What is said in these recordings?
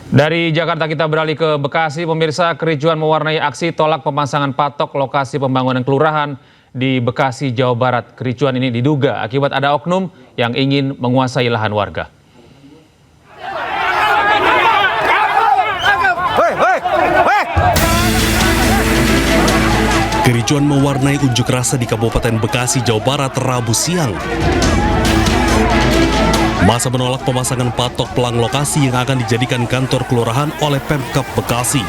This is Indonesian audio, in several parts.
Dari Jakarta kita beralih ke Bekasi, pemirsa. Kericuan mewarnai aksi tolak pemasangan patok lokasi pembangunan kelurahan di Bekasi, Jawa Barat. Kericuan ini diduga akibat ada oknum yang ingin menguasai lahan warga. Kericuan mewarnai unjuk rasa di Kabupaten Bekasi, Jawa Barat, Rabu siang. Masa menolak pemasangan patok pelang lokasi yang akan dijadikan kantor kelurahan oleh Pemkab Bekasi.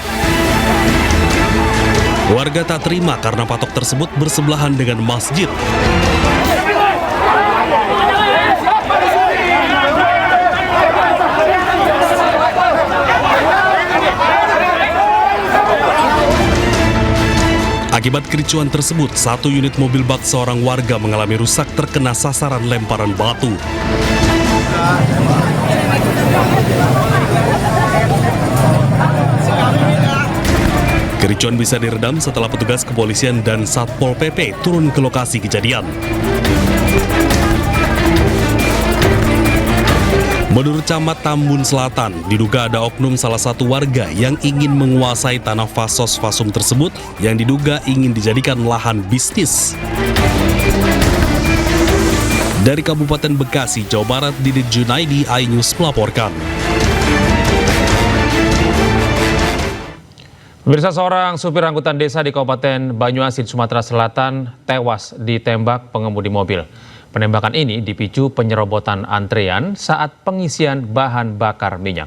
Warga tak terima karena patok tersebut bersebelahan dengan masjid. Akibat kericuan tersebut, satu unit mobil bak seorang warga mengalami rusak terkena sasaran lemparan batu. Kericuan bisa diredam setelah petugas kepolisian dan Satpol PP turun ke lokasi kejadian. Menurut Camat Tambun Selatan, diduga ada oknum salah satu warga yang ingin menguasai tanah Fasos Fasum tersebut yang diduga ingin dijadikan lahan bisnis. Dari Kabupaten Bekasi, Jawa Barat, Didit Junaidi, iNews melaporkan. Pemirsa, seorang supir angkutan desa di Kabupaten Banyuasin, Sumatera Selatan tewas ditembak pengemudi mobil. Penembakan ini dipicu penyerobotan antrean saat pengisian bahan bakar minyak.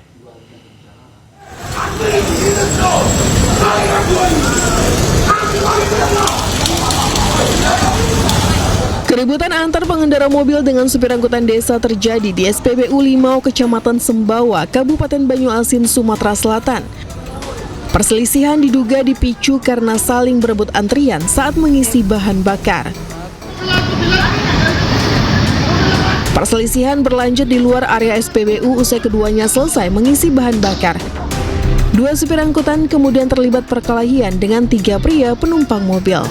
Keributan antar pengendara mobil dengan supir angkutan desa terjadi di SPBU Limau, Kecamatan Sembawa, Kabupaten Banyuasin, Sumatera Selatan. Perselisihan diduga dipicu karena saling berebut antrian saat mengisi bahan bakar. Perselisihan berlanjut di luar area SPBU usai keduanya selesai mengisi bahan bakar. Dua supir angkutan kemudian terlibat perkelahian dengan tiga pria penumpang mobil.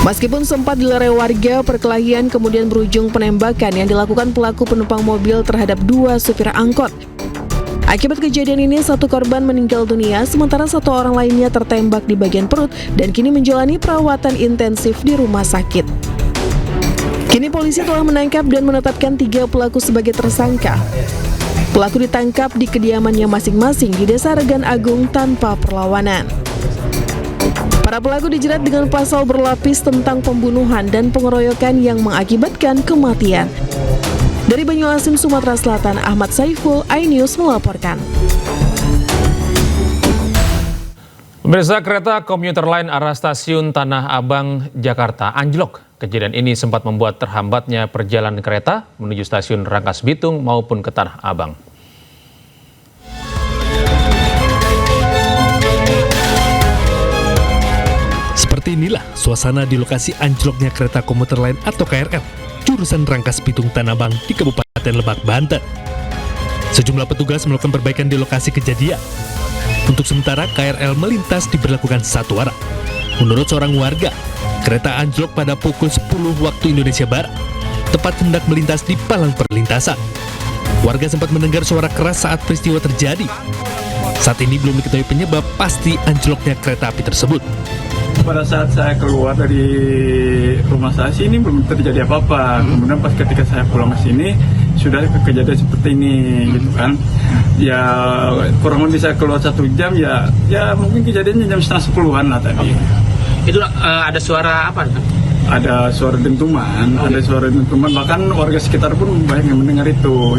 Meskipun sempat dilerai warga, perkelahian kemudian berujung penembakan yang dilakukan pelaku penumpang mobil terhadap dua supir angkot. Akibat kejadian ini, satu korban meninggal dunia, sementara satu orang lainnya tertembak di bagian perut dan kini menjalani perawatan intensif di rumah sakit. Kini polisi telah menangkap dan menetapkan tiga pelaku sebagai tersangka. Pelaku ditangkap di kediamannya masing-masing di Desa Regan Agung tanpa perlawanan. Para pelaku dijerat dengan pasal berlapis tentang pembunuhan dan pengeroyokan yang mengakibatkan kematian. Dari Banyuasin, Sumatera Selatan, Ahmad Saiful, iNews melaporkan. Pemirsa, kereta komuter lain arah stasiun Tanah Abang, Jakarta anjlok. Kejadian ini sempat membuat terhambatnya perjalanan kereta menuju stasiun Rangkas Bitung maupun ke Tanah Abang. Seperti inilah suasana di lokasi anjloknya kereta komuter lain atau KRL jurusan Rangkas Bitung Tanah Abang di Kabupaten Lebak, Banten. Sejumlah petugas melakukan perbaikan di lokasi kejadian. Untuk sementara, KRL melintas diberlakukan satu arah. Menurut seorang warga, kereta anjlok pada pukul 10 waktu Indonesia Barat, tepat hendak melintas di palang perlintasan. Warga sempat mendengar suara keras saat peristiwa terjadi. Saat ini belum diketahui penyebab pasti anjloknya kereta api tersebut. Pada saat saya keluar dari rumah saya sini belum terjadi apa-apa. Kemudian pas ketika saya pulang ke sini sudah kejadian seperti ini, gitu kan. Ya kurang lebih saya keluar 1 jam ya mungkin kejadiannya jam 9:30-an lah tadi. Itu ada suara apa? Ada suara dentuman, bahkan warga sekitar pun banyak yang mendengar itu.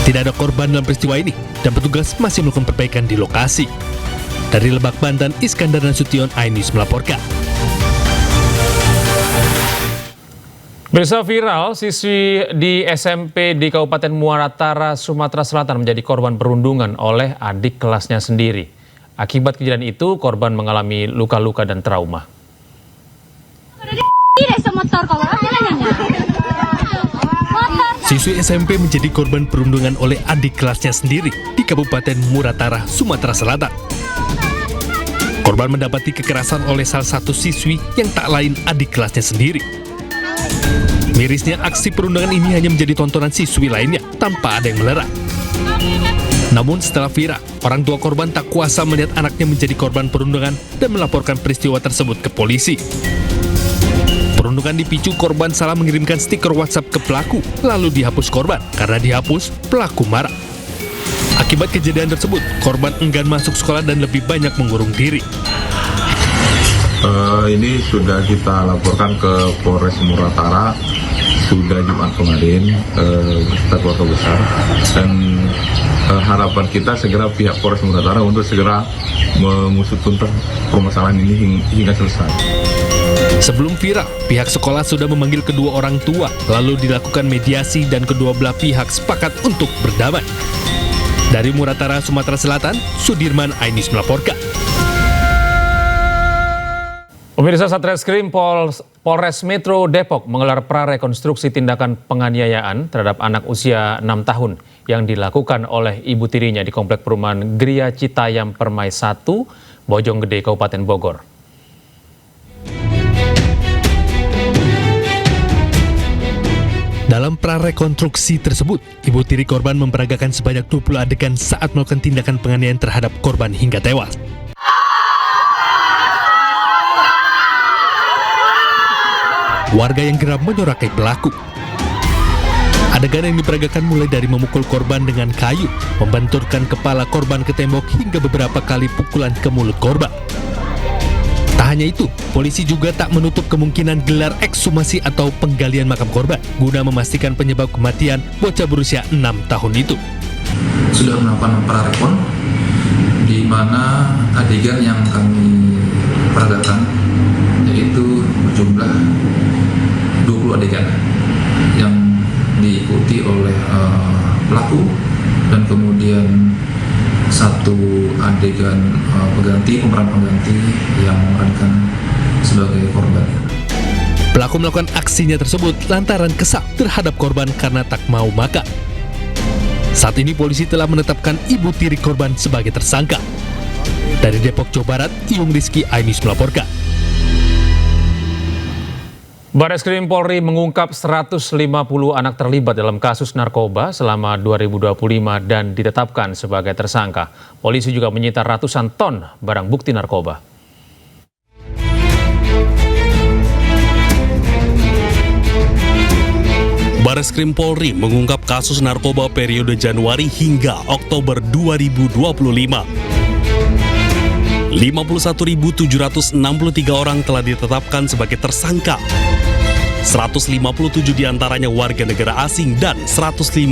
Tidak ada korban dalam peristiwa ini dan petugas masih melakukan perbaikan di lokasi. Dari Lebak, Banten, Iskandar Nasution, iNews melaporkan. Berita viral, siswi di SMP di Kabupaten Muara Tara, Sumatera Selatan menjadi korban perundungan oleh adik kelasnya sendiri. Akibat kejadian itu, korban mengalami luka-luka dan trauma. Siswi SMP menjadi korban perundungan oleh adik kelasnya sendiri di Kabupaten Muara Tara, Sumatera Selatan. Korban mendapati kekerasan oleh salah satu siswi yang tak lain adik kelasnya sendiri. Mirisnya aksi perundangan ini hanya menjadi tontonan siswi lainnya tanpa ada yang melerai. Namun setelah viral, orang tua korban tak kuasa melihat anaknya menjadi korban perundungan dan melaporkan peristiwa tersebut ke polisi. Perundungan dipicu korban salah mengirimkan stiker WhatsApp ke pelaku, lalu dihapus korban. Karena dihapus, pelaku marah. Akibat kejadian tersebut, korban enggan masuk sekolah dan lebih banyak mengurung diri. Ini sudah kita laporkan ke Polres Muratara, sudah Jumat kemarin, beserta keluarga besar, dan harapan kita segera pihak Polres Muratara untuk segera mengusut tuntas permasalahan ini hingga selesai. Sebelum viral, pihak sekolah sudah memanggil kedua orang tua, lalu dilakukan mediasi dan kedua belah pihak sepakat untuk berdamai. Dari Muratara, Sumatera Selatan, Sudirman Ainis melaporkan. Pemirsa, Satreskrim Polres Metro Depok menggelar prarekonstruksi tindakan penganiayaan terhadap anak usia 6 tahun yang dilakukan oleh ibu tirinya di Komplek Perumahan Gria Citayam Permai 1, Bojonggede, Kabupaten Bogor. Dalam prarekonstruksi tersebut, ibu tiri korban memperagakan sebanyak 20 adegan saat melakukan tindakan penganiayaan terhadap korban hingga tewas. Warga yang geram menyorakai pelaku. Adegan yang diperagakan mulai dari memukul korban dengan kayu, membenturkan kepala korban ke tembok hingga beberapa kali pukulan ke mulut korban. Tak hanya itu, polisi juga tak menutup kemungkinan gelar ekshumasi atau penggalian makam korban guna memastikan penyebab kematian bocah berusia 6 tahun itu. Sudah melakukan prarekon di mana adegan yang kami peragakan yaitu berjumlah 20 adegan yang diikuti oleh pelaku dan kemudian satu adegan pemeran pengganti yang memerankan sebagai korban. Pelaku melakukan aksinya tersebut lantaran kesal terhadap korban karena tak mau makan. Saat ini polisi telah menetapkan ibu tiri korban sebagai tersangka. Dari Depok, Jawa Barat, Iyung Rizky Ainis melaporkan. Barreskrim Polri mengungkap 150 anak terlibat dalam kasus narkoba selama 2025 dan ditetapkan sebagai tersangka. Polisi juga menyita ratusan ton barang bukti narkoba. Barreskrim Polri mengungkap kasus narkoba periode Januari hingga Oktober 2025. 51.763 orang telah ditetapkan sebagai tersangka. 157 diantaranya warga negara asing dan 150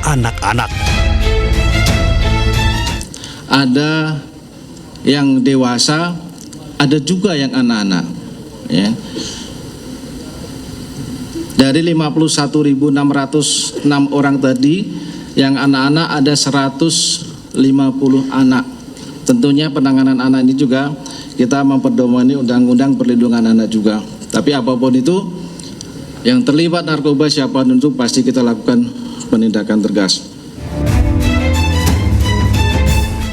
anak-anak. Ada yang dewasa, ada juga yang anak-anak. Ya. Dari 51.606 orang tadi, yang anak-anak ada 150 anak. Tentunya penanganan anak ini juga kita memperdomani Undang-Undang Perlindungan Anak juga. Tapi apapun itu, yang terlibat narkoba siapapun itu pasti kita lakukan penindakan tegas.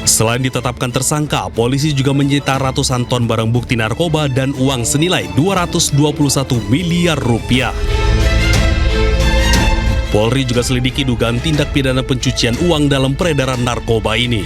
Selain ditetapkan tersangka, polisi juga menyita ratusan ton barang bukti narkoba dan uang senilai 221 miliar rupiah. Polri juga selidiki dugaan tindak pidana pencucian uang dalam peredaran narkoba ini.